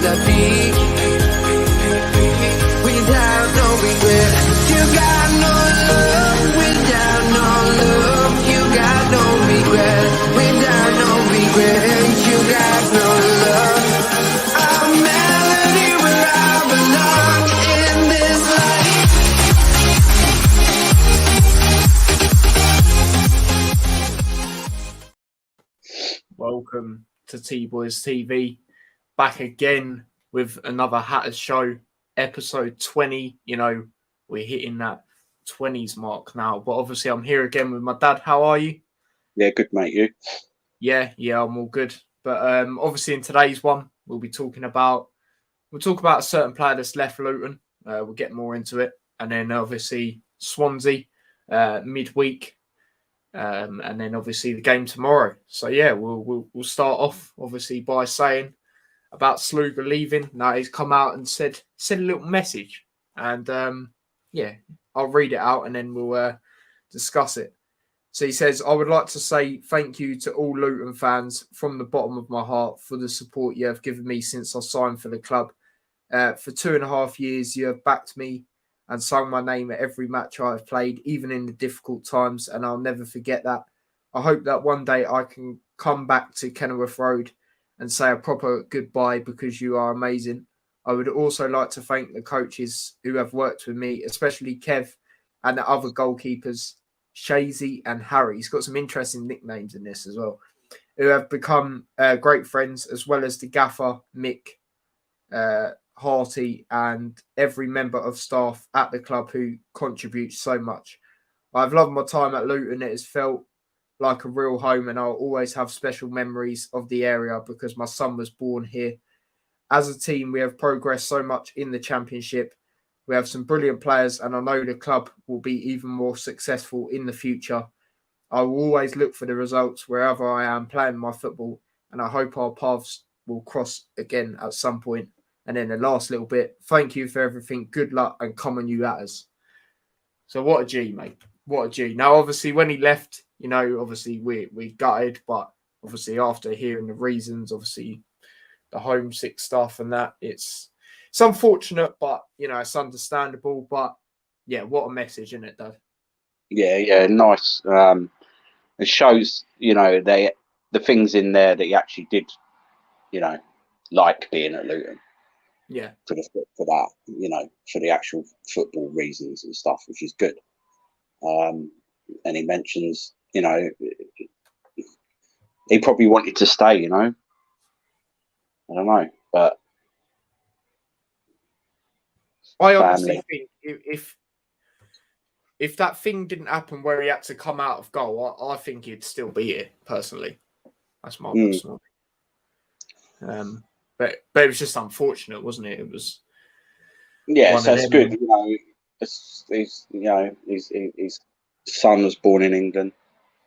la vie. Without no regret, you got no love. Without no love, you got no regret. Without no regret, you got no love. A melody where I belong in this life. Welcome to T-Boys TV, back again with another Hatters Show, episode 20. You know, we're hitting that 20s mark now, but obviously I'm here again with my dad. How are you? Yeah, good, mate. You? Yeah, I'm all good. But obviously in today's one, we'll talk about a certain player that's left Luton. We'll get more into it. And then obviously Swansea midweek. And then obviously the game tomorrow. So yeah, we'll start off obviously by saying about Sluga leaving. Now he's come out and said a little message, and I'll read it out and then we'll discuss it. So he says, "I would like to say thank you to all Luton fans from the bottom of my heart for the support you have given me since I signed for the club. For 2.5 years, you have backed me and sung my name at every match I have played, even in the difficult times, and I'll never forget that. I hope that one day I can come back to Kenilworth Road and say a proper goodbye because you are amazing. I would also like to thank the coaches who have worked with me, especially Kev and the other goalkeepers, Shazy and Harry." He's got some interesting nicknames in this as well, who have become great friends, as well as the gaffer, Mick, Harty, and every member of staff at the club who contributes so much. I've loved my time at Luton. It has felt like a real home, and I'll always have special memories of the area because my son was born here. As a team, we have progressed so much in the Championship. We have some brilliant players, and I know the club will be even more successful in the future. I will always look for the results wherever I am playing my football, and I hope our paths will cross again at some point. And then the last little bit, thank you for everything. Good luck and come on, you Hatters." So what a G, mate. What a G. Now, obviously, when he left, you know, obviously we gutted, but obviously after hearing the reasons, obviously the homesick stuff and that, it's unfortunate, but, you know, it's understandable. But, yeah, what a message, isn't it, Dad? Yeah, nice. It shows, you know, the things in there that he actually did, you know, like being at Luton. Yeah. For that, you know, for the actual football reasons and stuff, which is good. And he mentions, you know, he probably wanted to stay, you know. I don't know, but I honestly think if that thing didn't happen where he had to come out of goal, I think he'd still be here, personally. That's my personal opinion. But it was just unfortunate, wasn't it? It was. Yeah, so it's good. You know, his son was born in England,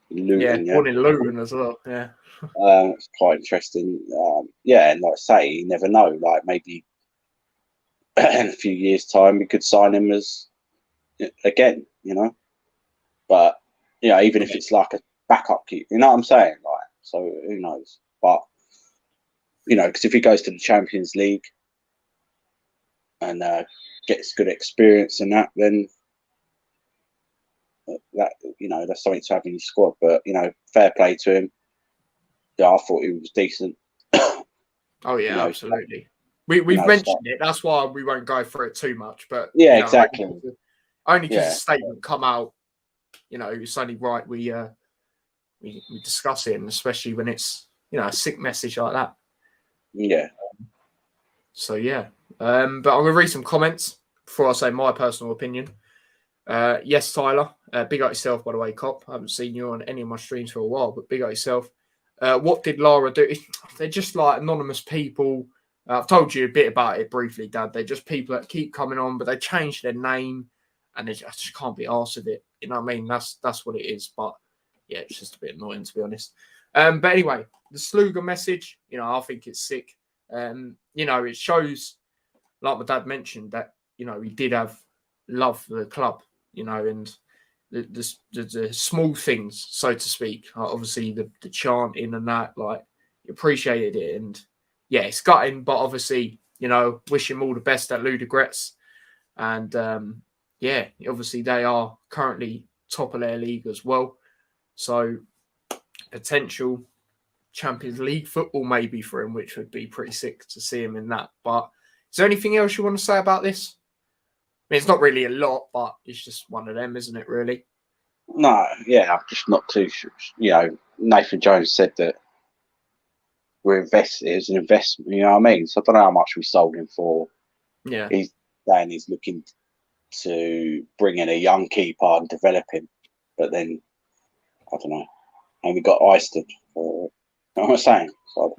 Luton. Yeah, born in Luton as well. Yeah, it's quite interesting. And like I say, you never know. Like maybe in a few years' time, we could sign him as again. You know, but you know, even if it's like a backup keeper, you know what I'm saying? Like, so who knows? But you know, because if he goes to the Champions League and gets good experience in that, then that, you know, that's something to have in his squad. But you know, fair play to him. Yeah, I thought he was decent. Oh yeah, you know, absolutely. We've mentioned it. That's why we won't go through it too much. But yeah, you know, exactly. Only because the statement come out, you know, it's only right we discuss it, and especially when it's, you know, a sick message like that. Yeah. So yeah, but I'm gonna read some comments before I say my personal opinion. Yes, Tyler, big up yourself, by the way, cop. I haven't seen you on any of my streams for a while, but big up yourself. What did Lara do? They're just like anonymous people. I've told you a bit about it briefly, Dad. They're just people that keep coming on, but they change their name, and I just can't be arsed with it. You know what I mean? That's what it is. But yeah, it's just a bit annoying, to be honest. But anyway, the Sluga message, you know, I think it's sick. You know, it shows, like my dad mentioned, that, you know, he did have love for the club, you know, and the small things, so to speak, obviously the chanting and that, like, he appreciated it. And yeah, it's gutting, but obviously, wish him all the best at Ludogorets. And obviously they are currently top of their league as well. So potential Champions League football maybe for him, which would be pretty sick to see him in that. But is there anything else you want to say about this? I mean, it's not really a lot, but it's just one of them, isn't it, really? No, yeah, I'm just not too sure. Nathan Jones said that we're invested. It was an investment, you know what I mean? So I don't know how much we sold him for. Yeah. He's saying he's looking to bring in a young keeper and develop him. But then, I don't know. And we got Eisted for, you know what I'm saying? So,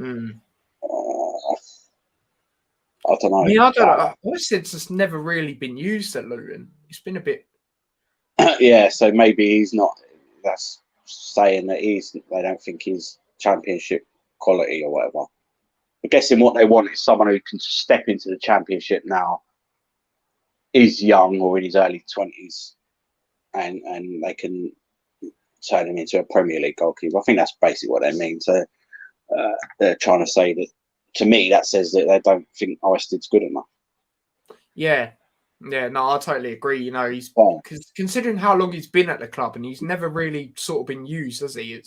I don't know. I mean, I don't know. Eised's just never really been used at Luton. It's been a bit... Yeah, so maybe he's not... That's saying that they don't think he's championship quality or whatever. I'm guessing what they want is someone who can step into the championship now, is young or in his early 20s, and they can turn him into a Premier League goalkeeper. I think that's basically what they mean. So they're trying to say that, to me, that says that they don't think Eisted's good enough. Yeah, no, I totally agree. He's considering how long he's been at the club, and he's never really sort of been used, has he?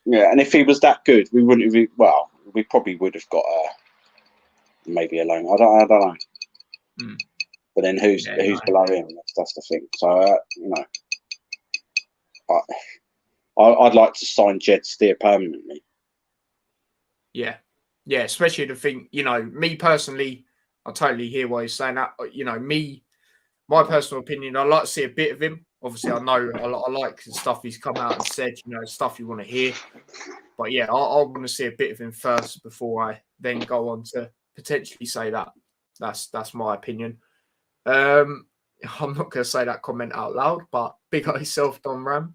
Yeah, and if he was that good, we wouldn't have. Well, we probably would have got maybe a loan. I don't know. But then who's below him? That's the thing. So I'd like to sign Jed Steer permanently. Yeah, especially the thing. Me personally, I totally hear why he's saying that. My personal opinion, I like to see a bit of him. Obviously, I know I like the stuff he's come out and said, stuff you want to hear. But yeah, I want to see a bit of him first before I then go on to potentially say that. That's my opinion. I'm not going to say that comment out loud, but big up yourself, Don Ram.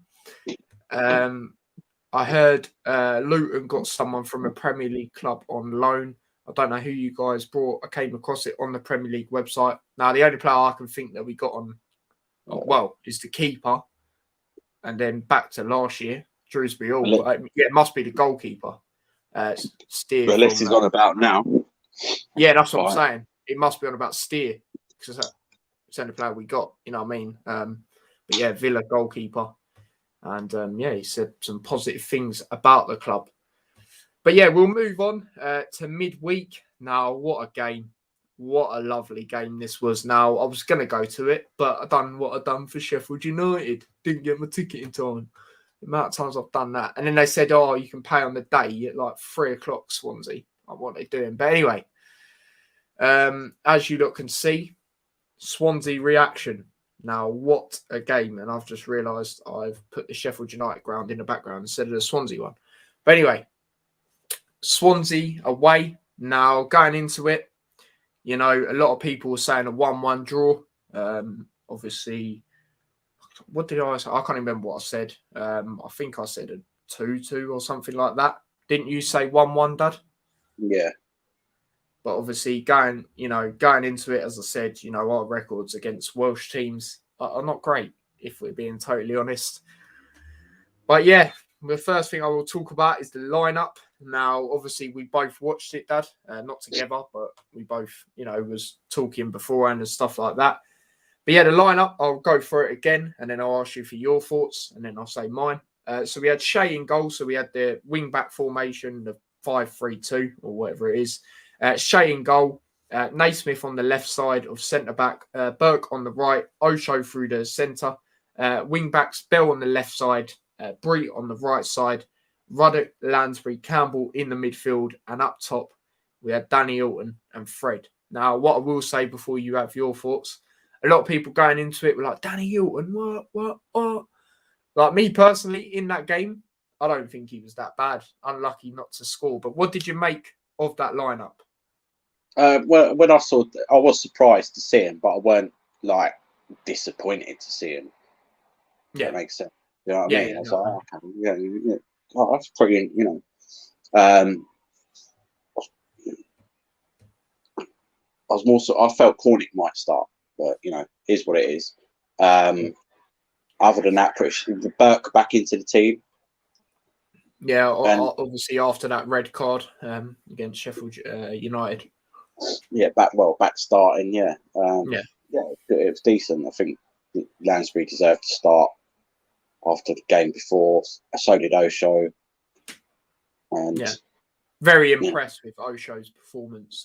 I heard Luton got someone from a Premier League club on loan. I don't know who you guys brought. I came across it on the Premier League website. Now, the only player I can think that we got on, is the keeper. And then back to last year, Drewsbury Hall. It must be the goalkeeper. Steer. The list is on about now. Yeah, that's what I'm saying. It must be on about Steer. Because it's the only player we got, you know what I mean? But yeah, Villa goalkeeper. And he said some positive things about the club. But yeah, we'll move on to midweek. Now, what a game. What a lovely game this was. Now, I was going to go to it, but I've done what I've done for Sheffield United. Didn't get my ticket in time. The amount of times I've done that. And then they said, you can pay on the day at like 3 o'clock, Swansea. Like what they're doing. But anyway, as you lot can see, Swansea reaction. Now, what a game. And I've just realised I've put the Sheffield United ground in the background instead of the Swansea one. But anyway, Swansea away. Now, going into it, a lot of people were saying a 1-1 draw. Obviously, what did I say? I can't remember what I said. I think I said a 2-2 or something like that. Didn't you say 1-1, Dad? Yeah. But obviously, going into it, as I said, our records against Welsh teams are not great, if we're being totally honest. But yeah, the first thing I will talk about is the lineup. Now, obviously, we both watched it, Dad. Not together, but we both, was talking beforehand and stuff like that. But yeah, the lineup, I'll go for it again, and then I'll ask you for your thoughts, and then I'll say mine. So we had Shea in goal. So we had the wing-back formation, the 5-3-2, or whatever it is. Shea in goal. Naismith on the left side of centre-back. Burke on the right. Osho through the centre. Wing-backs, Bell on the left side. Bree on the right side. Ruddock, Lansbury, Campbell in the midfield, and up top we had Danny Alton and Fred. Now, what I will say before you have your thoughts, a lot of people going into it were like, Danny Alton, what? Like me personally, in that game, I don't think he was that bad. Unlucky not to score. But what did you make of that lineup? Well, when I saw, I was surprised to see him, but I weren't like disappointed to see him. Yeah, that makes sense. You know what I mean? I was like, okay, yeah. Oh, that's pretty, I was more so. I felt Cornick might start, but is what it is. Other than that, push the Burke back into the team. Yeah, obviously after that red card against Sheffield United. back starting. Yeah, Yeah. it was decent. I think Lansbury deserved to start after the game before. So did Osho. And very impressed with Osho's performance.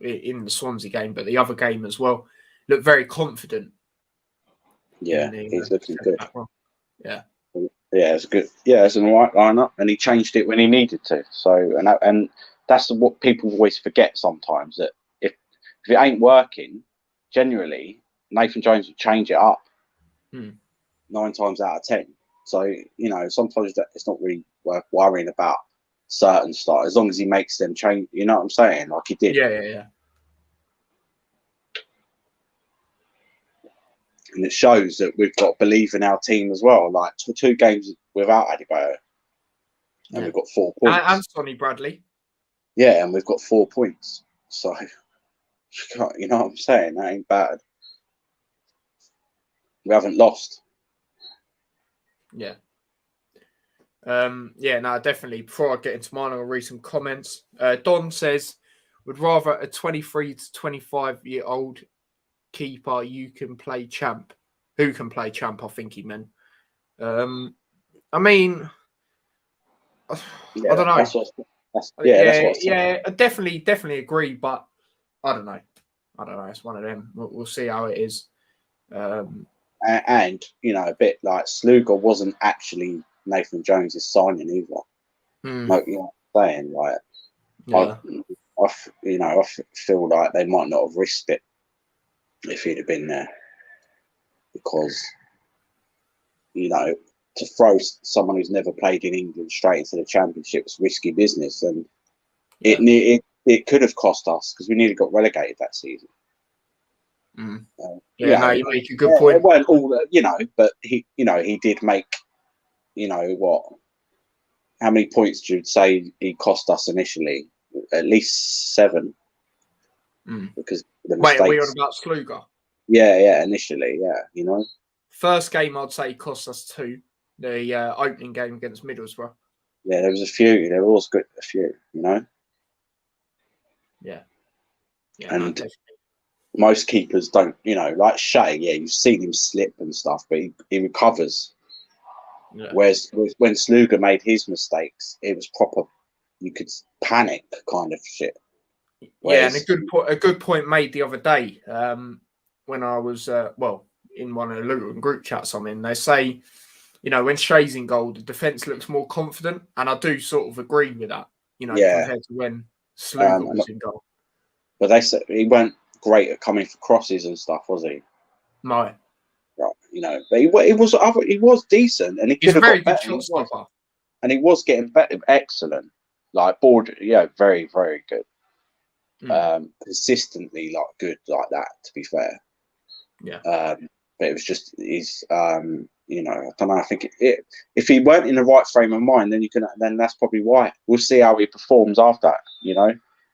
In the Swansea game, but the other game as well, looked very confident. Yeah, he's looking good. Yeah. Yeah, it's good. Yeah, it's an alright lineup, and he changed it when he needed to. So, and that's what people always forget sometimes, that if it ain't working, generally Nathan Jones would change it up 9 times out of 10. So sometimes it's not really worth worrying about certain starters as long as he makes them change. You know what I'm saying? Like he did. Yeah. And it shows that we've got belief in our team as well. Like 2 games without Adebayo, and we've got 4 points. And Sonny Bradley. Yeah, and we've got 4 points. So, you know what I'm saying? That ain't bad. We haven't lost. Yeah. Definitely. Before I get into mine, I'll read some comments. Don says, would rather a 23 to 25-year-old keeper who can play champ, I think he meant. I mean, I don't know. That's what I definitely agree, but I don't know. It's one of them. We'll see how it is. And a bit like Sluga wasn't actually Nathan Jones's signing either. Like, you know what I'm saying? Like, I feel like they might not have risked it if he'd have been there, because to throw someone who's never played in England straight into the Championship is risky business, and it could have cost us, because we nearly got relegated that season. You make a good point. It weren't all but he did make, how many points do you say he cost us initially? At least 7. Because the mistakes. Wait, are we on about Sluga? Yeah, initially, First game, I'd say cost us 2. The opening game against Middlesbrough. Yeah, there was a few. There was a few, Yeah. And most keepers don't, like Shea. Yeah, you've seen him slip and stuff, but he recovers. Yeah. Whereas when Sluga made his mistakes, it was proper. You could panic, kind of shit. Whereas, and a good point made the other day when I was in one of the Luton group chats I'm in. They say, when Shea's in goal, the defence looks more confident, and I do sort of agree with that. Compared to when Sluga was in goal. But they said he weren't great at coming for crosses and stuff, was he? No. Right, but he was decent, and he could have got better. And he was getting better, excellent. Like very, very good. Consistently good like that, to be fair. Yeah. But it was just I don't know. I think if he weren't in the right frame of mind, then that's probably why. We'll see how he performs after that.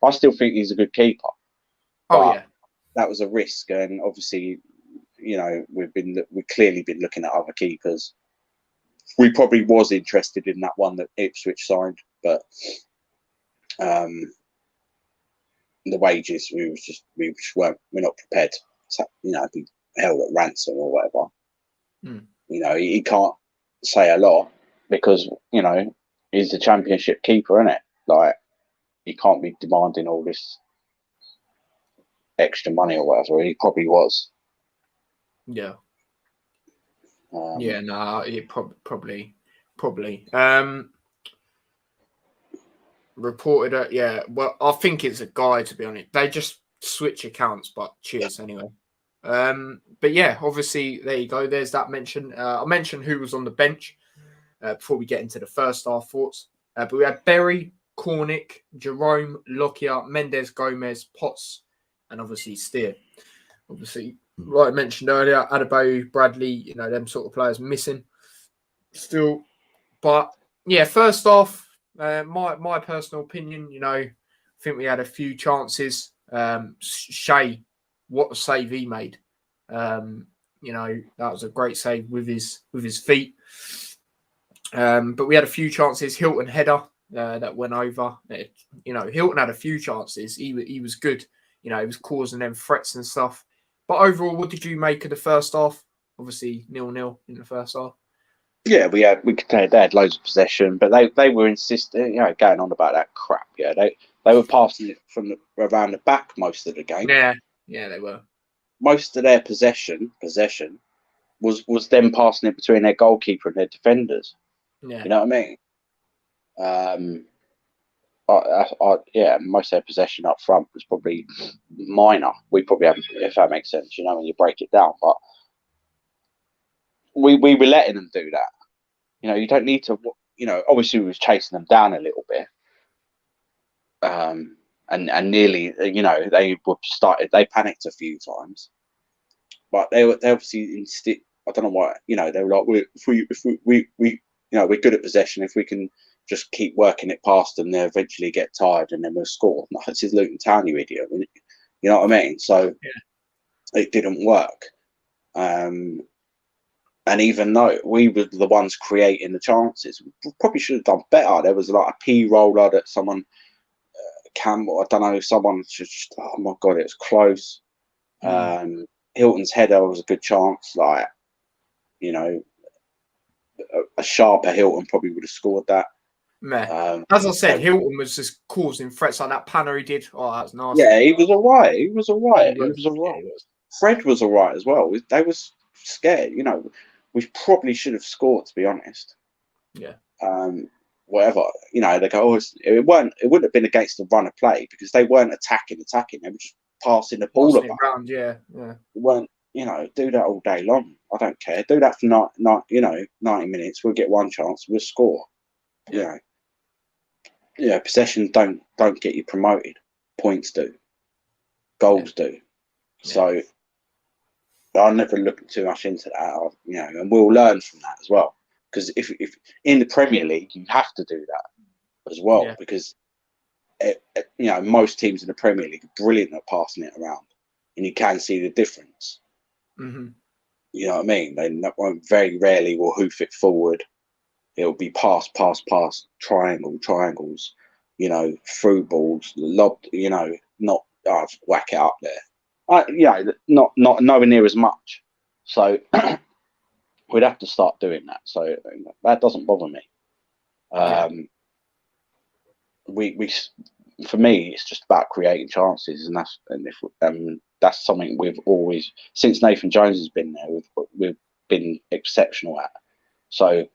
I still think he's a good keeper. But that was a risk, and obviously, we've clearly been looking at other keepers. We probably was interested in that one that Ipswich signed, but the wages we're not prepared to be held at ransom or whatever. He can't say a lot, because he's the Championship keeper, isn't it? Like, he can't be demanding all this extra money or whatever. He probably was. Yeah. It probably. Reported it. I think it's a guy, to be honest. They just switch accounts, but cheers anyway. But yeah, obviously there you go. There's that mention. I mentioned who was on the bench before we get into the first half thoughts. But we had Berry, Cornick, Jerome, Lockyer, Mendes, Gomez, Potts, and obviously Steer. Obviously, like I mentioned earlier, Adebayo, Bradley, them sort of players missing still. But yeah, first off, my personal opinion, I think we had a few chances. Shea, what a save he made. That was a great save with his feet. But we had a few chances. Hilton header, that went over. Hilton had a few chances. He was good. He was causing them threats and stuff. But overall, what did you make of the first half? Obviously, 0-0 in the first half. Yeah, we could say they had loads of possession, but they were insistent, going on about that crap. Yeah, they were passing it from around the back most of the game. Yeah, they were. Most of their possession was them passing it between their goalkeeper and their defenders. Yeah, you know what I mean. Most of their possession up front was probably minor. We probably haven't, if that makes sense. When you break it down, but we were letting them do that. You don't need to. Obviously we was chasing them down a little bit, and nearly. They panicked a few times, but they obviously I don't know why. They were like, if we we're good at possession. If we can just keep working it past them, they'll eventually get tired and then we'll score. No, this is Luton Town, you idiot. You know what I mean? So it didn't work. And even though we were the ones creating the chances, we probably should have done better. There was like a P roller that someone, Campbell, I don't know, someone just, oh my God, it was close. Hilton's header was a good chance. Like, a sharper Hilton probably would have scored that. As I said, Hilton was just causing threats like that panner he did. Oh, that's nasty. Yeah, he was all right. Fred was all right as well. They was scared. We probably should have scored, to be honest. Yeah. Whatever. They go, it wouldn't have been against the run of play because they weren't attacking. They were just passing the ball around. Yeah. They weren't, do that all day long. I don't care. Do that for 90 minutes. We'll get one chance. We'll score. Yeah. Possession don't get you promoted. Points do. Goals do. Yeah. So I'll never look too much into that. And we'll learn from that as well. Because if in the Premier League, you have to do that as well. Because most teams in the Premier League are brilliant at passing it around, and you can see the difference. Mm-hmm. You know what I mean? They very rarely will hoof it forward. It'll be pass, triangles, through balls, lobbed, not whack it up there. Not nowhere near as much. So we'd have to start doing that. So that doesn't bother me. We for me, it's just about creating chances, and that's something we've always, since Nathan Jones has been there, we've been exceptional at. So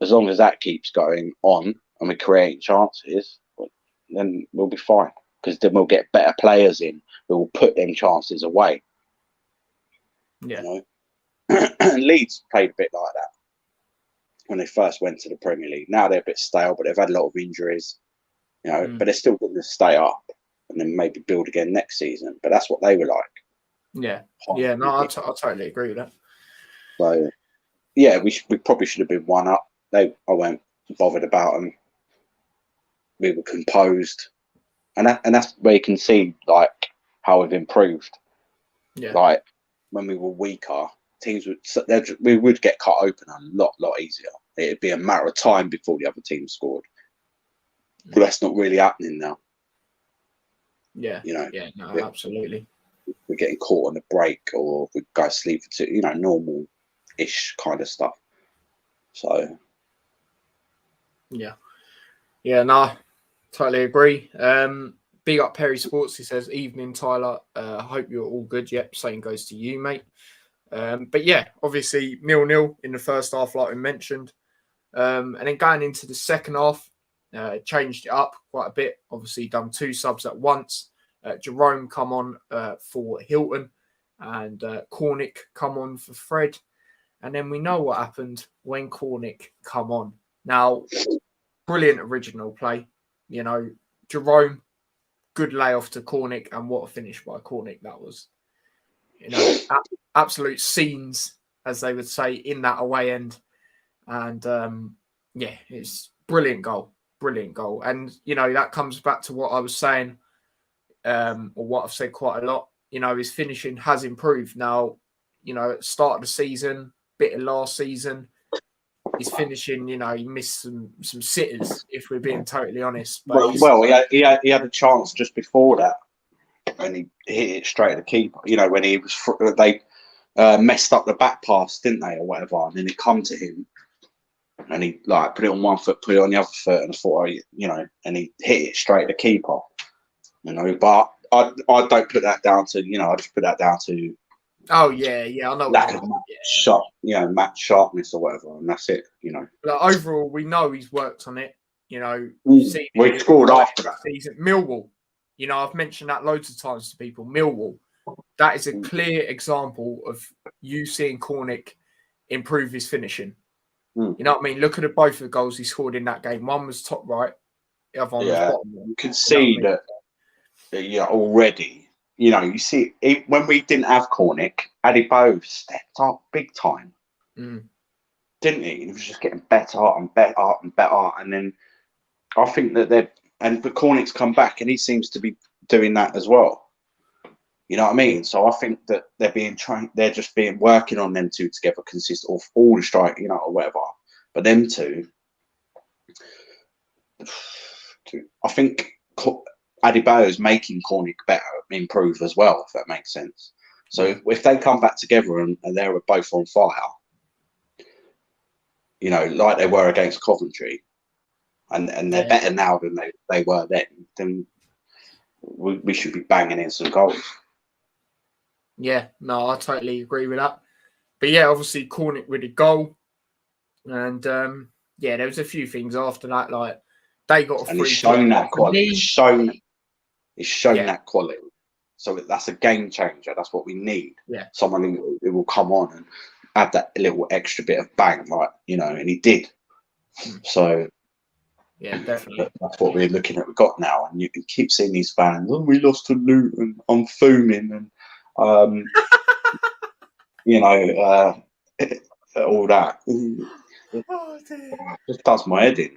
as long as that keeps going on and we're creating chances, then we'll be fine. Because then we'll get better players in who will put them chances away. Yeah. Leeds played a bit like that when they first went to the Premier League. Now they're a bit stale, but they've had a lot of injuries. But they're still going to stay up and then maybe build again next season. But that's what they were like. Yeah. Yeah. No, I totally agree with that. So yeah, we probably should have been one up. I weren't bothered about them. We were composed, and that's where you can see like how we've improved. Yeah. Like when we were weaker, teams we would get cut open a lot easier. It'd be a matter of time before the other team scored. But that's not really happening now. Yeah. Yeah. No, absolutely. We're getting caught on the break, or we go sleep for 2. Normal-ish kind of stuff. So. Yeah, no, totally agree. Big up Perry Sports. He says, "Evening, Tyler. Hope you're all good." Yep, same goes to you, mate. But yeah, obviously 0-0 in the first half, like we mentioned, and then going into the second half, changed it up quite a bit. Obviously, done 2 subs at once. Jerome come on for Hilton, and Cornick come on for Fred. And then we know what happened when Cornick come on. Now, brilliant original play. Jerome, good layoff to Cornick, and what a finish by Cornick that was. Absolute scenes, as they would say, in that away end. And it's brilliant goal. And, that comes back to what I was saying, or what I've said quite a lot. His finishing has improved. Now, at the start of the season, bit of last season, his finishing, he missed some sitters, if we're being totally honest. But Well, he had a chance just before that, and he hit it straight at the keeper. When he was they messed up the back pass, didn't they, or whatever, and then it come to him, and he put it on one foot, put it on the other foot, and I thought, and he hit it straight at the keeper. But I don't put that down to I just put that down to I know lack of match sharpness or whatever, and that's it. Like, overall, we know he's worked on it. We scored after that season. Millwall. I've mentioned that loads of times to people. Millwall. That is a clear example of you seeing Cornick improve his finishing. You know what I mean? Look at both of the goals he scored in that game. One was top right, the other one was bottom right. You can see that. Already, you see when we didn't have Cornick, Adebayo stepped up big time, didn't he? He was just getting better and better and better, and then I think that but Cornick's come back and he seems to be doing that as well. You know what I mean? So I think that they're being trained. They're just working on them two together, consist of all the strike, or whatever. But them two, I think. Adebayo is making Cornick better, improve as well, if that makes sense. So if they come back together and they're both on fire, like they were against Coventry, and they're better now than they were then we should be banging in some goals. Yeah, no, I totally agree with that. But yeah, obviously Cornick with a goal, and there was a few things after that, like they got a free. And it's shown that quality. It's shown that quality. So that's a game changer. That's what we need. Yeah. Someone who will come on and add that little extra bit of bang, and he did. So yeah, definitely. That's what we're looking at. We've got now, and you can keep seeing these fans. Oh, we lost to Luton. I'm fuming, and all that. Oh, dear. Just does my head in.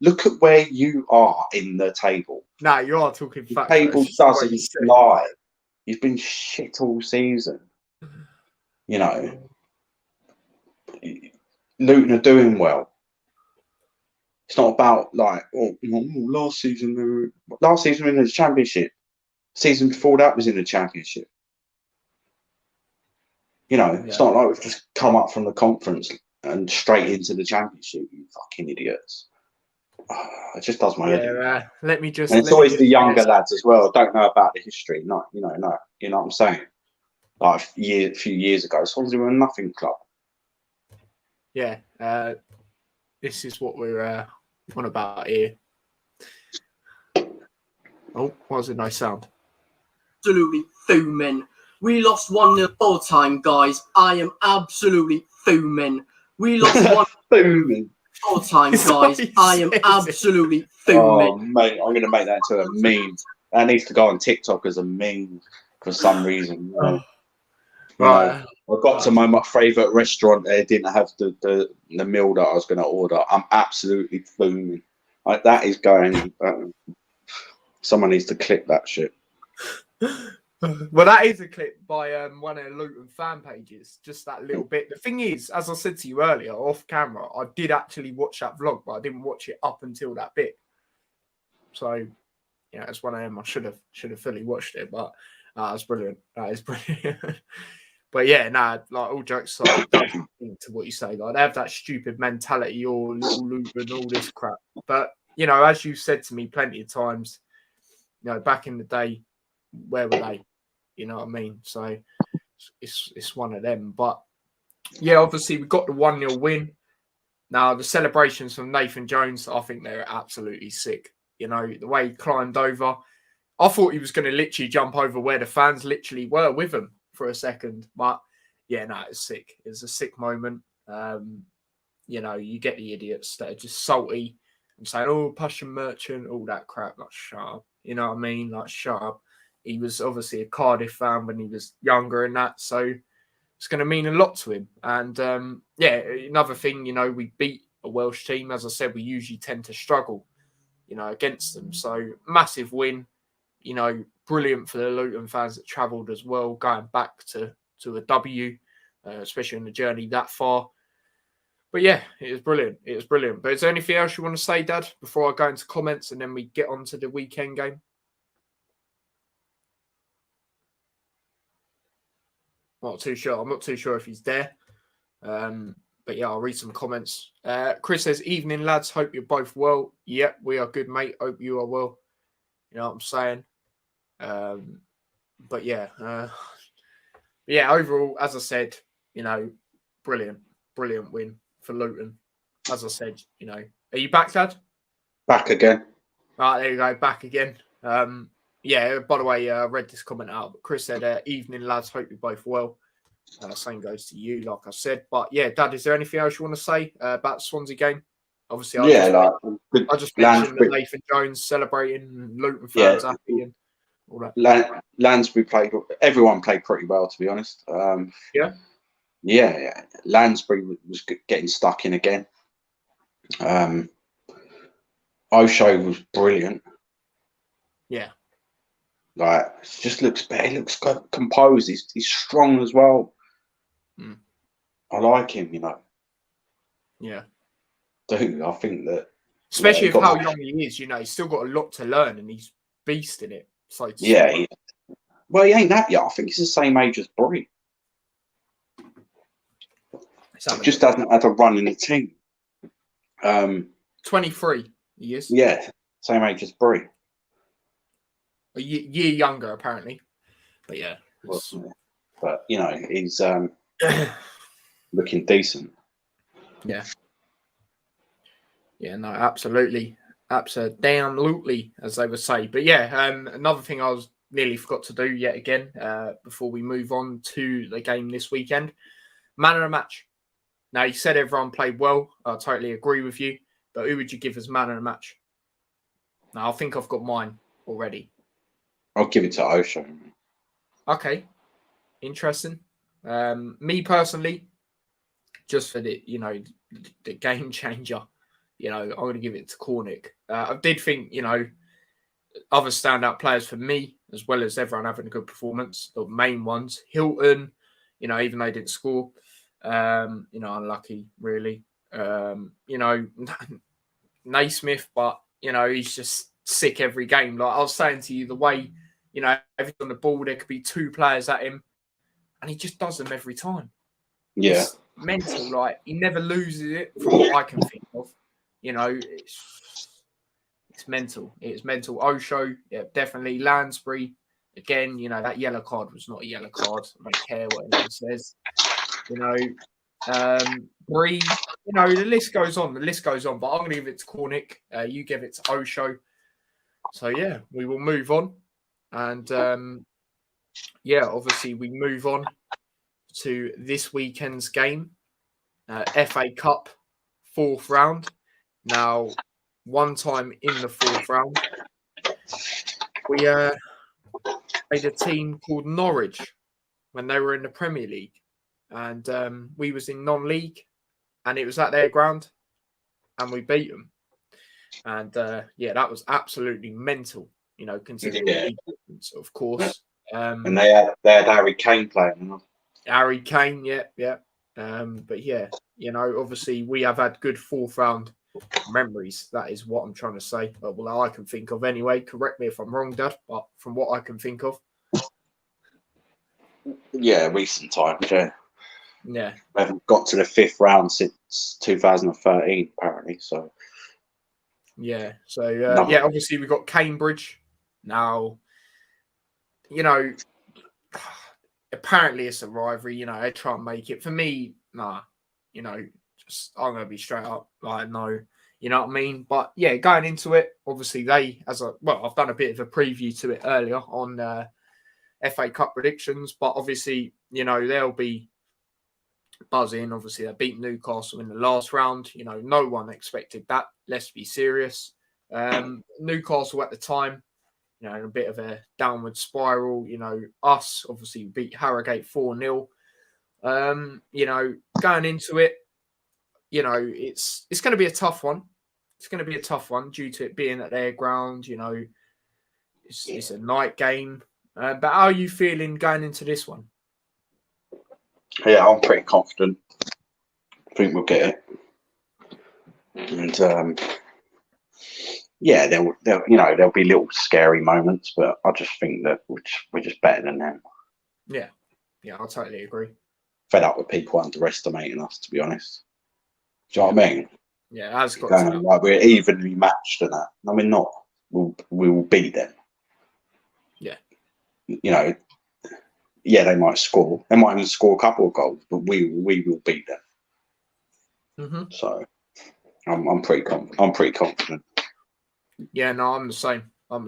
Look at where you are in the table. No, you are talking facts. The table doesn't lie. You've been shit all season. Luton are doing well. It's not about last season we were in the Championship. Season before that was in the Championship. It's not like we've just come up from the conference and straight into the Championship. You fucking idiots. It just does my head. Let me just. And it's always the younger lads as well. Don't know about the history. No, you know what I'm saying. Like a few years ago, Swansea were a nothing club. Yeah, this is what we're on about here. Oh, what was a nice sound? Absolutely fuming. We lost 1-0 full time, guys. I am absolutely fuming. We lost 1 fuming. Full time, guys. I am absolutely fuming. Oh, mate, I'm going to make that into a meme. That needs to go on TikTok as a meme for some reason. Right. I got to my favourite restaurant. They didn't have the meal that I was going to order. I'm absolutely fuming. That is going. Someone needs to clip that shit. Well, that is a clip by one of the Luton fan pages. Just that little bit. The thing is, as I said to you earlier, off camera, I did actually watch that vlog, but I didn't watch it up until that bit. So, it's one of them. I should have fully watched it, but that's brilliant. That is brilliant. But all jokes aside, to what you say, they have that stupid mentality, or little Luton, all this crap. But as you said to me plenty of times, back in the day, where were they? You know what I mean? So it's one of them. But obviously we got the 1-0 win. Now the celebrations from Nathan Jones, I think they're absolutely sick. The way he climbed over, I thought he was going to literally jump over where the fans literally were with him for a second. But it's sick. It's a sick moment. You get the idiots that are just salty and saying, "Oh, Passion Merchant," all that crap. Like, shut up. You know what I mean? Like, shut up. He was obviously a Cardiff fan when he was younger and that, so it's going to mean a lot to him. And another thing, we beat a Welsh team. As I said, we usually tend to struggle, against them. So massive win, brilliant for the Luton fans that travelled as well, going back to a W, especially on the journey that far. But yeah, it was brilliant. It was brilliant. But is there anything else you want to say, Dad, before I go into comments and then we get on to the weekend game? Not too sure. I'm not too sure if he's there. But yeah, I'll read some comments. Chris says, "Evening, lads. Hope you're both well." Yep, we are good, mate. Hope you are well. You know what I'm saying? But yeah, overall, as I said, you know, brilliant win for Luton. As I said, you know, are you back, Dad? Back again. Right, there you go, back again. Yeah, by the way, I read this comment out, but Chris said, "Evening, lads. Hope you're both well." Same goes to you, like I said. But yeah, Dad, is there anything else you want to say about the Swansea game? Obviously, I just mentioned that Nathan Jones celebrating, Luton fans happy, and all that. Lansbury everyone played pretty well, to be honest. Yeah. Lansbury was getting stuck in again. Osho was brilliant. Yeah. Like, it just looks better. He looks composed. He's strong as well. I like him, you know. Yeah. Dude, I think that... Especially with how young he is, you know, he's still got a lot to learn and he's beasting it. So yeah. Well, he ain't that young. I think he's the same age as Brie. Just hasn't had a run in the team. 23 he is. Yeah, same age as Brie. A year younger, apparently. But yeah. But, you know, he's looking decent. Yeah. Yeah, no, absolutely. Absolutely, as they would say. But yeah, another thing I was nearly forgot to do yet again before we move on to the game this weekend. Man of the match. Now, you said everyone played well. I totally agree with you. But who would you give as man of the match? Now, I think I've got mine already. I'll give it to Osho. Okay. Interesting. Me personally, just for the, you know, the game changer, you know, I'm going to give it to Cornick. I did think, you know, other standout players for me, as well as everyone having a good performance, the main ones, Hilton, you know, even though they didn't score, you know, unlucky, really. You know, Naismith, but, you know, he's just sick every game. Like I was saying to you, the way, you know, everything on the ball, there could be two players at him, and he just does them every time. Yeah. It's mental. Like, he never loses it from what I can think of. You know, it's mental. It's mental. Osho, yeah, definitely. Lansbury, again, you know, that yellow card was not a yellow card. I don't care what anyone says. You know, Bree, you know, the list goes on. The list goes on. But I'm going to give it to Cornick. You give it to Osho. So, yeah, we will move on. And, yeah, obviously we move on to this weekend's game. FA Cup, 4th round. Now, one time in the 4th round, we played a team called Norwich when they were in the Premier League. And we was in non-league, and it was at their ground, and we beat them. And, yeah, that was absolutely mental, you know, considering the difference, of course. And they had Harry Kane playing. Harry Kane, yeah. But, yeah, you know, obviously we have had good 4th round memories. That is what I'm trying to say. Well, I can think of anyway. Correct me if I'm wrong, Dad, but from what I can think of. Yeah, recent times, yeah. Yeah. We haven't got to the 5th round since 2013, apparently. So, yeah. So, yeah, obviously we've got Cambridge. Now, you know, apparently it's a rivalry. You know, they try and make it. For me, nah. You know, just I'm going to be straight up. Like, no. You know what I mean? But, yeah, going into it, obviously I've done a bit of a preview to it earlier on FA Cup predictions. But, obviously, you know, they'll be buzzing. Obviously, they beat Newcastle in the last round. You know, no one expected that. Let's be serious. Newcastle at the time, you know, in a bit of a downward spiral. You know, us, obviously, beat Harrogate 4-0. You know, going into it, you know, it's going to be a tough one. It's going to be a tough one due to it being at their ground. You know, it's a night game. But how are you feeling going into this one? Yeah, I'm pretty confident. think we'll get it. And yeah, there'll be little scary moments, but I just think that we're just better than them. Yeah, I totally agree. Fed up with people underestimating us, to be honest. Do you know what I mean? Yeah, that's got to be. Like we're evenly matched and that. No, we're not. We will beat them. Yeah. You know, yeah, they might score. They might even score a couple of goals, but we will beat them. Mm-hmm. So I'm pretty confident. Yeah, no, I'm the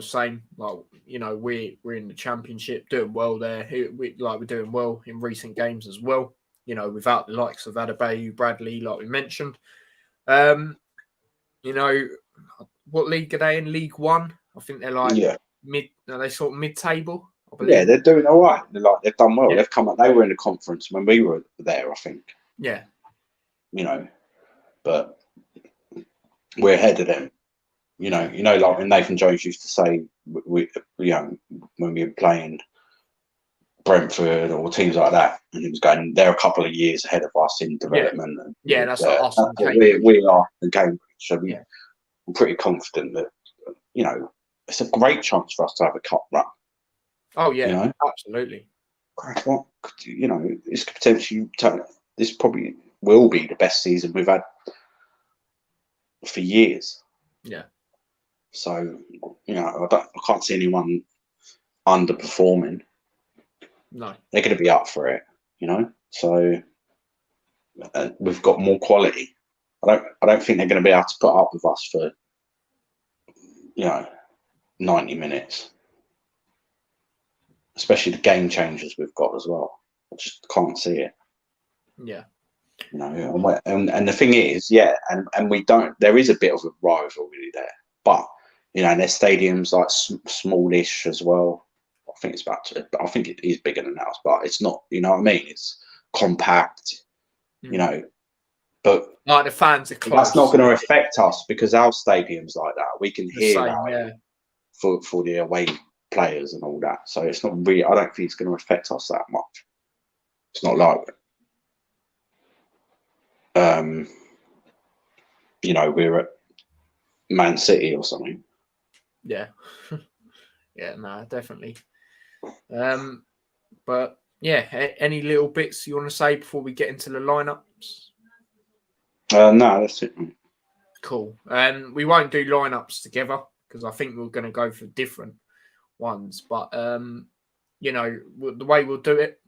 same. Like, you know, we're in the Championship, doing well there. We're doing well in recent games as well. You know, without the likes of Adebayo, Bradley, like we mentioned. You know, what league are they in? League One? I think they're like mid-table. I believe. Yeah, they're doing all right. They've done well. Yeah. They've come up. They were in the conference when we were there, I think. Yeah. You know, but we're ahead of them. You know, like when Nathan Jones used to say, when we were playing Brentford or teams like that, and he was going, they're a couple of years ahead of us in development. Yeah, that's like us. That's what we are in Cambridge. So I'm pretty confident that, you know, it's a great chance for us to have a cup run. Oh yeah, you know? Absolutely. What, you know, this could potentially, this probably will be the best season we've had for years. Yeah. So, you know, I can't see anyone underperforming. No. They're going to be up for it, you know. So we've got more quality. I don't think they're going to be able to put up with us for, you know, 90 minutes. Especially the game changers we've got as well. I just can't see it. Yeah. You know, and the thing is, and we don't. There is a bit of a rivalry there, but you know, their stadium's like smallish as well. I think it's I think it is bigger than ours, but it's not. You know what I mean? It's compact. You know, but like the fans are close. That's not going to affect us because our stadium's like that. We can hear that for the away players and all that. So it's not really. I don't think it's going to affect us that much. It's not like. You know, we're at Man City or something. Yeah. Yeah, no, definitely. But yeah, any little bits you want to say before we get into the lineups? No, that's it. Cool. We won't do lineups together because I think we're going to go for different ones. But you know, the way we'll do it,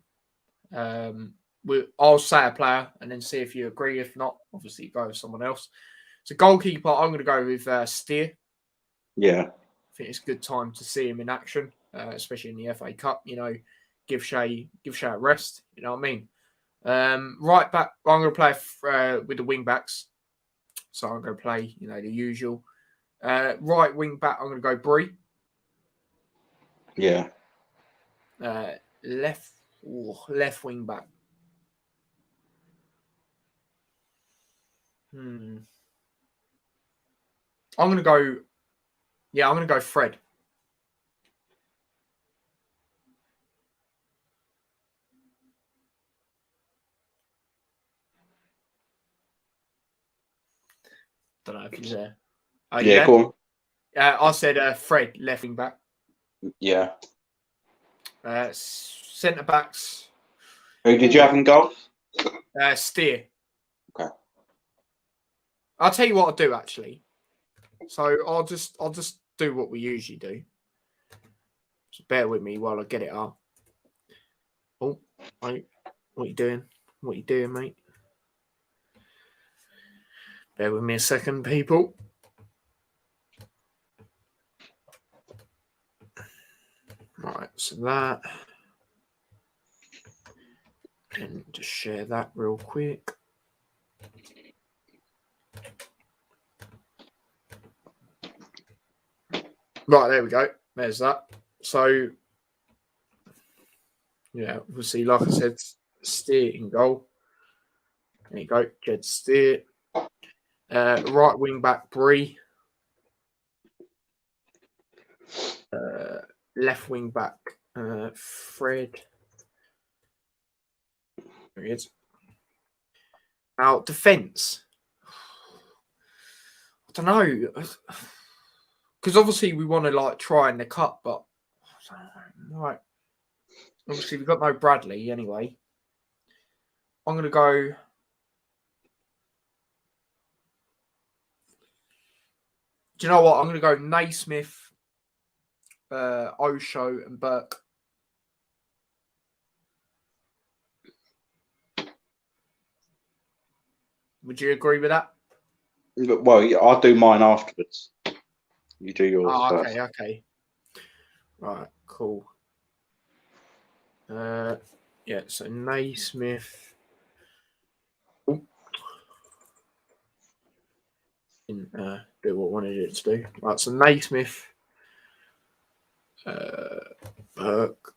I'll say a player and then see if you agree. If not, obviously go with someone else. So goalkeeper, I'm going to go with Steer. Yeah. I think it's a good time to see him in action, especially in the FA Cup. You know, give Shay a rest. You know what I mean? Right back, I'm going to play with the wing backs. So I'm going to play, you know, the usual. Right wing back, I'm going to go Bree. Yeah. Left wing back. I'm going to go Fred. Don't know if he's there. Yeah, go on. I said Fred, left wing back. Yeah. Centre backs. Who did you have in goal? Steer. Okay. I'll tell you what I'll do actually. So I'll just do what we usually do. So bear with me while I get it up. Oh, mate, what you doing? What you doing, mate? Bear with me a second, people. Right, so that. And just share that real quick. Right, there we go. There's that. So, yeah, we'll see, like I said, Steer in goal. There you go, Jed Steer. Right wing back, Bree. Left wing back, Fred. There he is. Now, defence. I don't know. Because obviously we want to like try in the cup, but right. Obviously we've got no Bradley anyway. I'm going to go. Do you know what? I'm going to go Naismith, Osho, and Burke. Would you agree with that? Well, yeah, I'll do mine afterwards. You do yours first. Okay. Right, cool. Yeah, so Naismith. Didn't do what I wanted it to do. Right, so Naismith, Burke,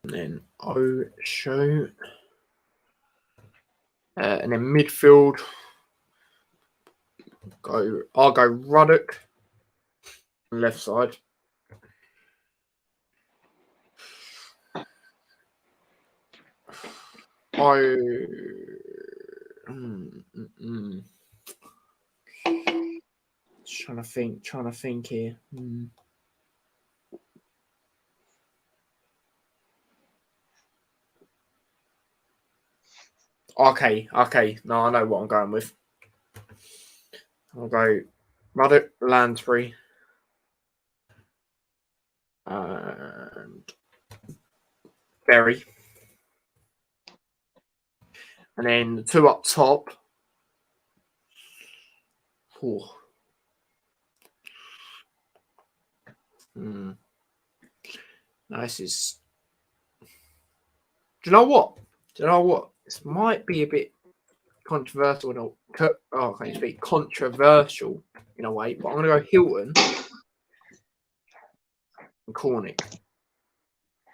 and then Osho, and then midfield. I'll go Ruddock, left side. Trying to think here. Okay. No, I know what I'm going with. I'll go Ruddock, Lansbury, and Berry. And then the two up top. Oh. Now this is. Do you know what? This might be a bit controversial. I can't speak. Controversial in a way, but I'm going to go Hilton and Cornick.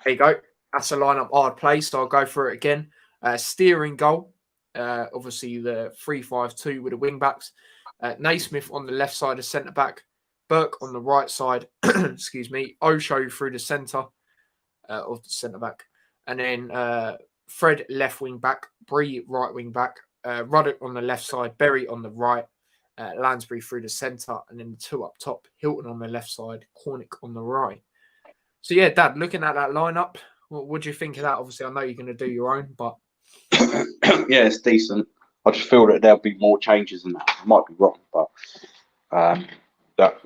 There you go. That's a lineup I'd play, so I'll go for it again. Steering goal. Obviously, the 3-5-2 with the wing backs. Naismith on the left side of centre back. Burke on the right side. Excuse me. Osho through the centre of the centre back. And then Fred left wing back. Bree right wing back. Ruddock on the left side. Berry on the right. Lansbury through the centre. And then the two up top. Hilton on the left side. Cornick on the right. So, yeah, Dad, looking at that lineup, what do you think of that? Obviously, I know you're going to do your own, but... Yeah, it's decent. I just feel that there'll be more changes than that. I might be wrong, but that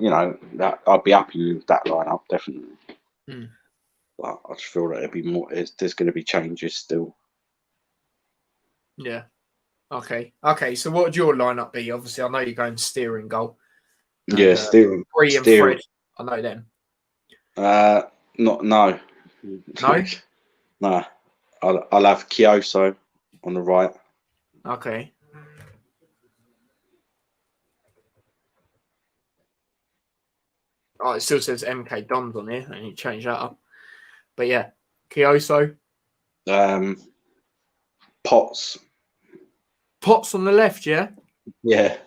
I'd be happy with that lineup, definitely. But I just feel that there'll be more. There's going to be changes still. Yeah. Okay. So what would your lineup be? Obviously, I know you're going steering goal. And, steering. Bree and Fred. I know them. No. No. No. I'll have Kyoso on the right. Okay. Oh, it still says MK Dons on here. I need to change that up. But yeah, Kyoso. Potts. Potts on the left, yeah? Yeah.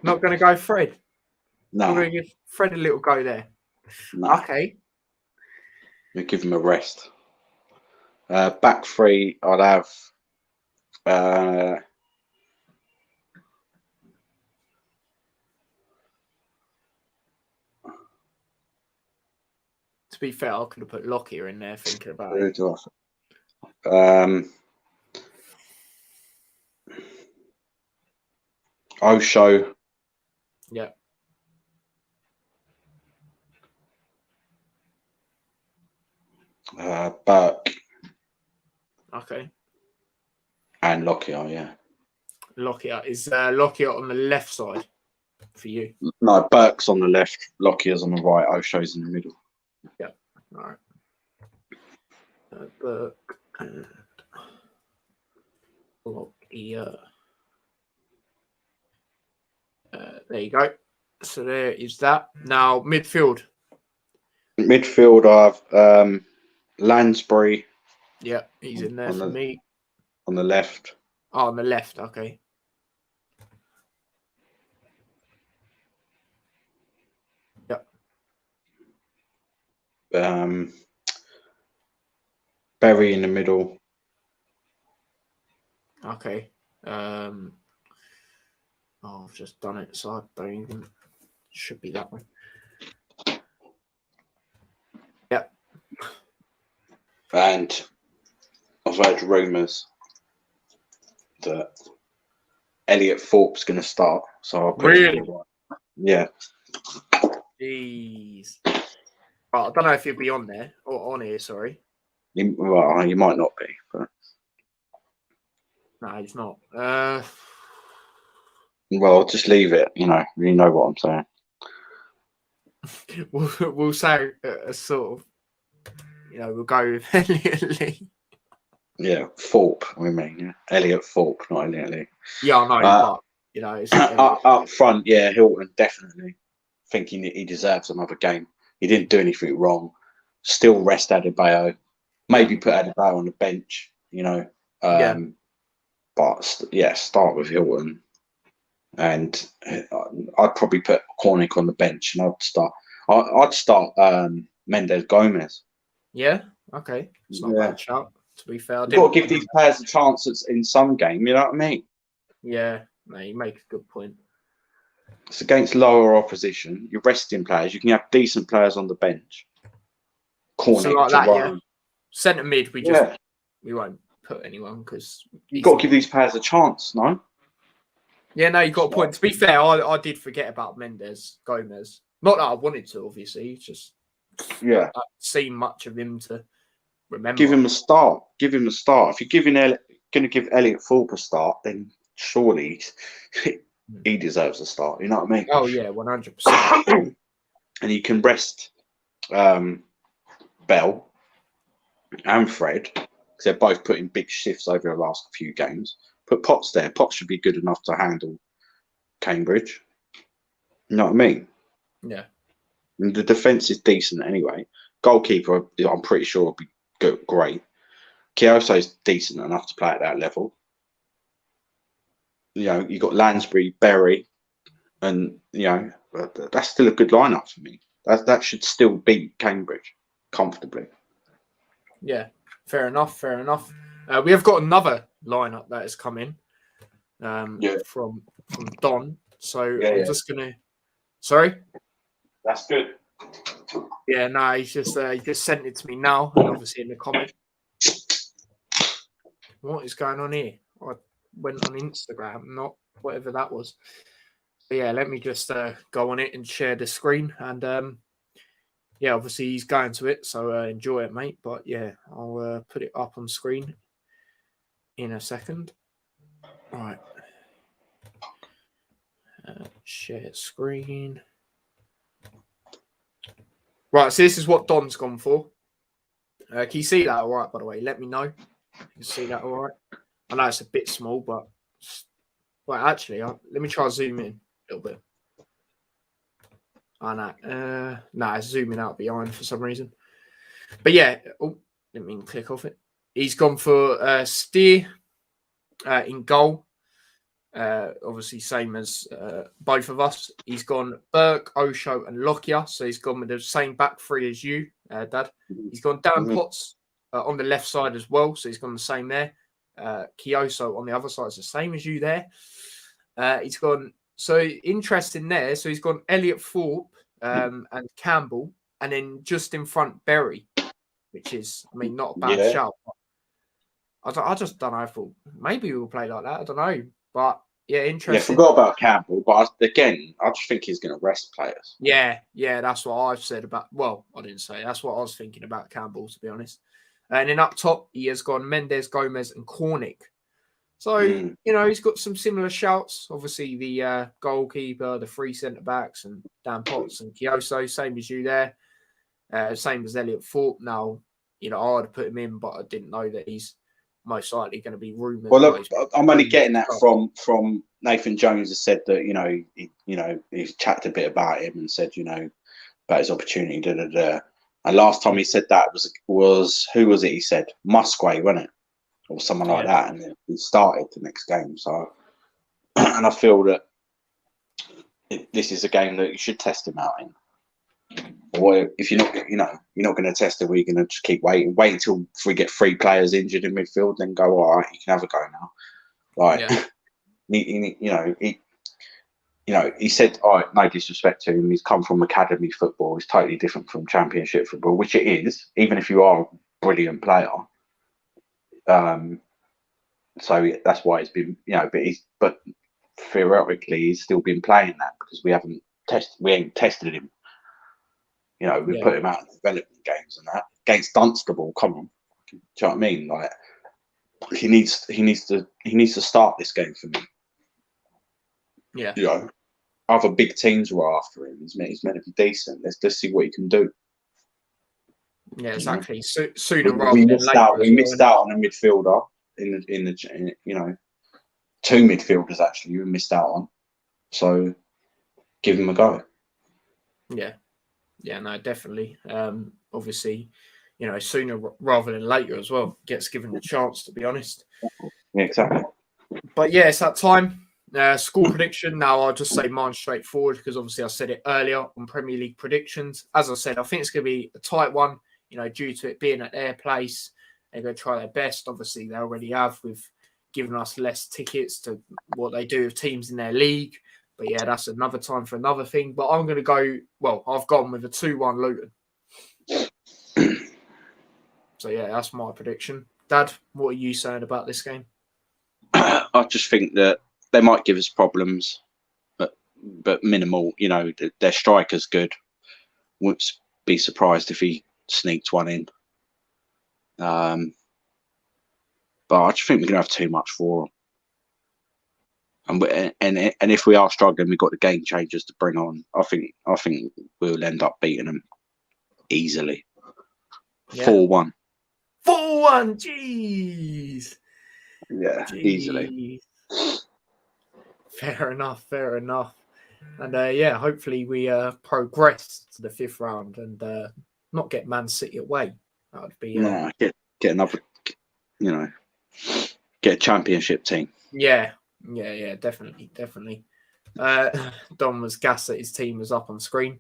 Not going to go Fred? No. I'm going to give Fred a little go there. No. Okay. We'll give him a rest. Back three, I'd have to be fair, I could have put Lockyer in there thinking about it. Osho. Yeah. Burke. Okay. And Lockyer, yeah. Lockyer. Is Lockyer on the left side for you? No, Burke's on the left, Lockyer's on the right, Osho's in the middle. Yeah. All right. Burke and Lockyer. There you go. So there is that. Now, midfield. Midfield, I have Lansbury. Yeah, he's in there for me. On the left. Oh, on the left, okay. Yep. Berry in the middle. Okay. Oh, I've just done it, so I don't even. Should be that way. Yep. And I've heard rumours that Elliot Thorpe's going to start. So I'll put him in the right. Yeah. Jeez. Oh, I don't know if he'll be on there or on here. Sorry. Well, you might not be, but No, he's not. well, just leave it. You know what I'm saying. We'll say a sort of, we'll go with Elliot Lee. Yeah, Thorpe. We mean, yeah, Elliot Thorpe, not Elliot Lee. Yeah, I know, but it's up front, yeah, Hilton definitely thinking he deserves another game. He didn't do anything wrong. Still rest Adebayo. Maybe put Adebayo on the bench. But yeah, start with Hilton. And I'd probably put Cornick on the bench, and I'd start Mendes Gomez. Yeah, okay, it's not a bad shout. To be fair, you've got to give these players a chance in some game. You know what I memean? Yeah, no, you make a good point. It's against lower opposition. You're resting players. You can have decent players on the bench. Cornick, like that, yeah. Centre mid, we won't put anyone because you've got to give these players a chance, no? Yeah, no, you got a point. To be fair, I did forget about Mendes Gomez. Not that I wanted to, obviously. Just I've seen much of him to remember. Give him a start. If you're going to give Elliot Thorpe a start, then surely he deserves a start. You know what I mean? Oh yeah, 100%. And you can rest Bell and Fred because they're both putting big shifts over the last few games. Put Potts there. Potts should be good enough to handle Cambridge. You know what I mean? Yeah. And the defence is decent anyway. Goalkeeper, I'm pretty sure will be good, great. Kioso is decent enough to play at that level. You got Lansbury, Berry, and that's still a good lineup for me. That should still beat Cambridge comfortably. Yeah, fair enough. We have got another lineup that has come in from Don. So I'm just gonna. Sorry. That's good. Yeah, no, he just sent it to me now, and obviously in the comment. What is going on here? I went on Instagram, not whatever that was. But yeah, let me just go on it and share the screen. And obviously he's going to it, so enjoy it, mate. But yeah, I'll put it up on screen in a second. All right. Share screen. Right, so this is what Don's gone for. Can you see that all right, by the way? Let me know. You can see that all right? I know it's a bit small, but... Well, actually, let me try to zoom in a little bit. Oh, no. It's zooming out behind for some reason. But yeah, let me click off it. He's gone for Steer in goal. Obviously, same as both of us. He's gone Burke, Osho, and Lockyer. So he's gone with the same back three as you, Dad. He's gone Dan Potts on the left side as well. So he's gone the same there. Kioso on the other side is the same as you there. He's gone, so interesting there. So he's gone Elliot Thorpe and Campbell, and then just in front Berry, which is, not a bad shout. I just don't know. I thought maybe we'll play like that. I don't know. But yeah, interesting. Yeah, forgot about Campbell, but I just think he's going to rest players. Yeah, that's what I've said about. Well, I didn't say. That's what I was thinking about Campbell, to be honest. And then up top, he has gone Mendes, Gomez, and Cornick. So he's got some similar shouts. Obviously, the goalkeeper, the three centre backs, and Dan Potts and Kioso, same as you there. Same as Elliot Thorpe. Now, I would have put him in, but I didn't know that he's most likely going to be rumoured. Well, look, I'm only getting that from Nathan Jones has said that he's chatted a bit about him and said about his opportunity. And last time he said that was who was it? He said Musgrave, wasn't it, or someone like that, and then he started the next game. So, and I feel that this is a game that you should test him out in. Or if you're not, you're not going to test it, we're going to just keep waiting. Wait until we get 3 players injured in midfield, then go. All right, you can have a go now. Like, he said, all right, no disrespect to him. He's come from academy football. It's totally different from championship football, which it is, even if you are a brilliant player. So that's why it's been, but theoretically, he's still been playing that because we ain't tested him. We put him out in development games and that against Dunstable. Come on, do you know what I mean? Like, he needs to start this game for me. Yeah. Other big teams were after him. He's meant to be decent. Let's see what he can do. Yeah, exactly. Sooner We rather than later. We missed out on a midfielder in the 2 midfielders actually. We missed out on. So give him a go. Yeah. Yeah, no, definitely. Obviously, sooner rather than later as well. Gets given the chance, to be honest. Yeah, exactly. But yeah, it's that time. Score prediction. Now, I'll just say mine straightforward because obviously I said it earlier on Premier League predictions. As I said, I think it's going to be a tight one, due to it being at their place. They're going to try their best. Obviously, they already have with giving us less tickets to what they do with teams in their league. But yeah, that's another time for another thing. But I'm going to go, I've gone with a 2-1 Luton. So yeah, that's my prediction. Dad, what are you saying about this game? I just think that they might give us problems, but minimal. Their striker's good. Wouldn't be surprised if he sneaked one in. But I just think we're going to have too much for them. And if we are struggling, we've got the game changers to bring on. I think we'll end up beating them easily. 4-1. 4-1. Jeez. Yeah, easily. Fair enough. And hopefully we progress to the 5th round and not get Man City away. That would be get another, get a championship team. Yeah, definitely. Don was gassed that his team was up on screen.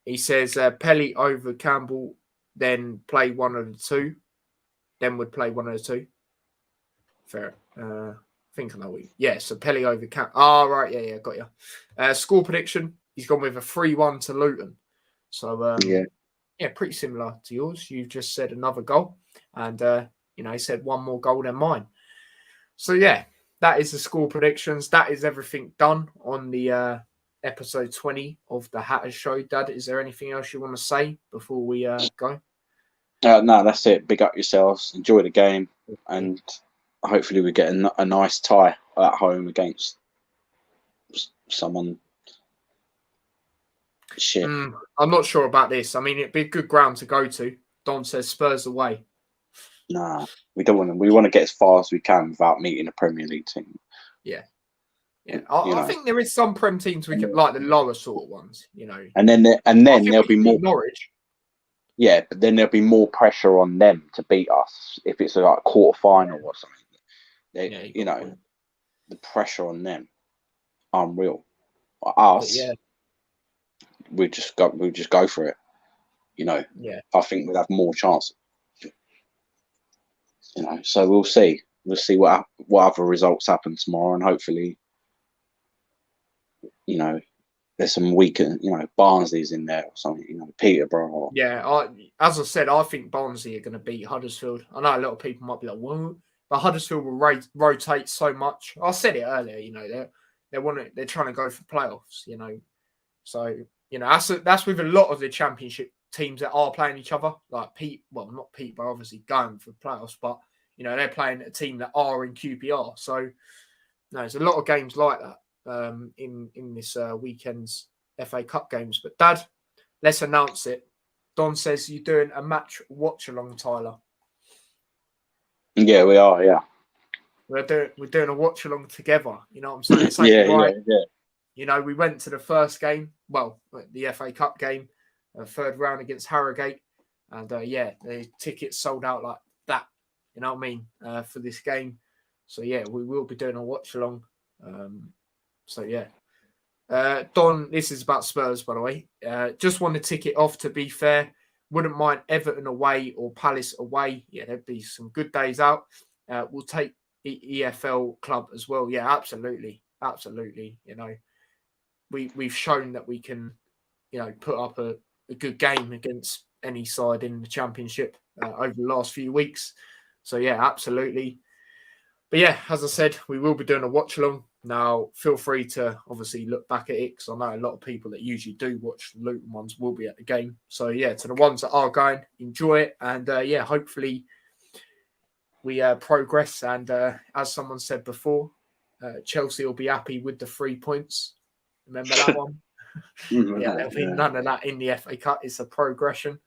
He says Pelly over Campbell, then play one of the two. Then would play one of the two. Fair. I think I know what so Pelly over Campbell. Oh, right. Yeah, got you. Score prediction. He's gone with a 3-1 to Luton. So, pretty similar to yours. You've just said another goal. And, he said one more goal than mine. So, yeah, that is the score predictions. That is everything done on the episode 20 of the Hatters Show. Dad, is there anything else you want to say before we go? No, that's it. Big up yourselves. Enjoy the game. And hopefully we get a nice tie at home against someone shit. I'm not sure about this. I mean, it'd be a good ground to go to. Don says Spurs away. Nah, we don't want to. We want to get as far as we can without meeting a Premier League team. Yeah. I think there is some Prem teams we can, like the lower sort of ones, And then there'll be more Norwich. Yeah, but then there'll be more pressure on them to beat us if it's a quarter final or something. The pressure on them, unreal. Us, we just go for it. I think we'll have more chance. So we'll see. We'll see what other results happen tomorrow, and hopefully, there's some weaker, Barnsley's in there or something, Peterborough. Yeah, as I said, I think Barnsley are going to beat Huddersfield. I know a lot of people might be like, "What?" But Huddersfield will rotate so much. I said it earlier. They're trying to go for playoffs. So that's with a lot of the Championship teams that are playing each other. Like not Peterborough, obviously going for playoffs, but they're playing a team that are in QPR. So there's a lot of games like that. In this weekend's FA Cup games. But Dad, let's announce it. Don says you're doing a match watch along, Tyler. Yeah, we are. Yeah, we're doing a watch along together. You know what I'm saying? Yeah. We went to the first game, the FA Cup game, third round against Harrogate, and the tickets sold out like that. You know what I mean? For this game. So yeah, we will be doing a watch along. So yeah, Don, this is about Spurs, by the way. Just want to tick it off, to be fair. Wouldn't mind Everton away or Palace away. Yeah, there'd be some good days out. We'll take EFL club as well. Yeah, absolutely. Absolutely. You know, we've shown that we can, you know, put up a good game against any side in the Championship over the last few weeks. So, yeah, absolutely. But, yeah, as I said, we will be doing a watch-along. Now, feel free to obviously look back at it, because I know a lot of people that usually do watch the Luton ones will be at the game. So, yeah, to the ones that are going, enjoy it. And, yeah, hopefully we progress. And as someone said before, Chelsea will be happy with the 3 points. Remember that one? Yeah, there'll be none of that in the FA Cup. It's a progression.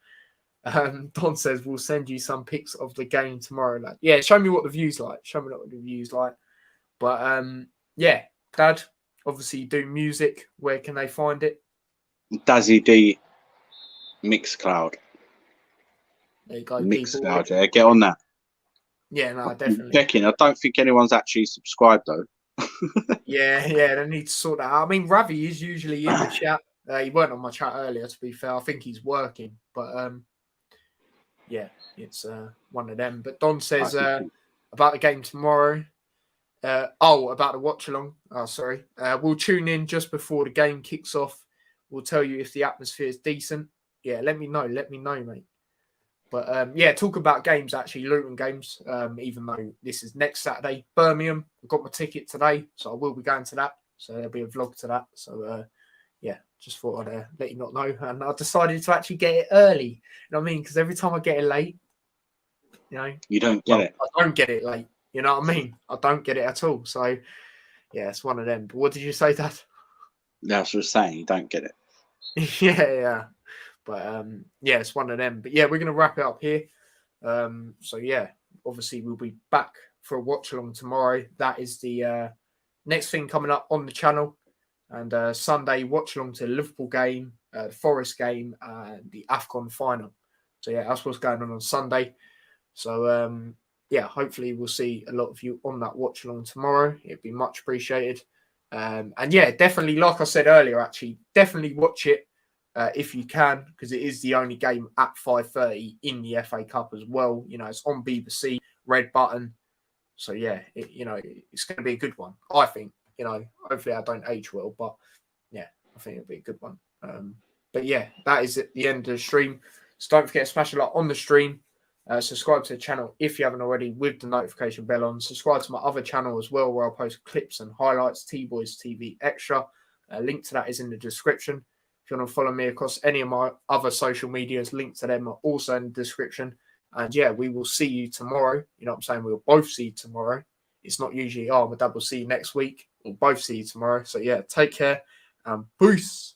Don says, we'll send you some pics of the game tomorrow, lad. Yeah, show me what the view's like. Show me what the view's like. But, yeah, Dad, obviously you do music. Where can they find it? Dazzy D Mixcloud. There you go, Mixcloud, yeah, get on that. Yeah, no, definitely. Checking. I don't think anyone's actually subscribed though. Yeah, they need to sort that out. I mean, Ravi is usually in the chat. He weren't on my chat earlier, to be fair. I think he's working, but yeah, it's one of them. But Don says about the game tomorrow. About the watch along. Oh, sorry. We'll tune in just before the game kicks off. We'll tell you if the atmosphere is decent. Yeah, let me know. Let me know, mate. But yeah, talk about games, actually, Luton games, even though this is next Saturday. Birmingham, I've got my ticket today, so I will be going to that. So there'll be a vlog to that. So yeah, just thought I'd let you not know. And I decided to actually get it early. You know what I mean? Because every time I get it late, you know. You don't get it. I don't get it late. You know what I mean? I don't get it at all. So yeah, it's one of them. But what did you say, Dad? That's what I'm saying. You don't get it. Yeah. But yeah, it's one of them. But yeah, we're going to wrap it up here. So yeah, obviously we'll be back for a watch along tomorrow. That is the next thing coming up on the channel. And Sunday, watch along to the Liverpool game, the Forest game, and the AFCON final. So yeah, that's what's going on Sunday. So yeah, hopefully we'll see a lot of you on that watch along tomorrow. It'd be much appreciated. And yeah, definitely, like I said earlier, actually, definitely watch it. If you can, because it is the only game at 5:30 in the FA Cup as well. You know, it's on BBC, red button. So yeah, it's going to be a good one, I think. You know, hopefully I don't age well, but yeah, I think it'll be a good one. But yeah, that is at the end of the stream. So don't forget to smash a like on the stream. Subscribe to the channel if you haven't already with the notification bell on. Subscribe to my other channel as well, where I'll post clips and highlights, T-Boys TV Extra. Link to that is in the description. If you want to follow me across any of my other social medias, links to them are also in the description. And yeah, we will see you tomorrow. You know what I'm saying? We'll both see you tomorrow. It's not usually, my dad will see you next week. We'll both see you tomorrow. So yeah, take care and peace.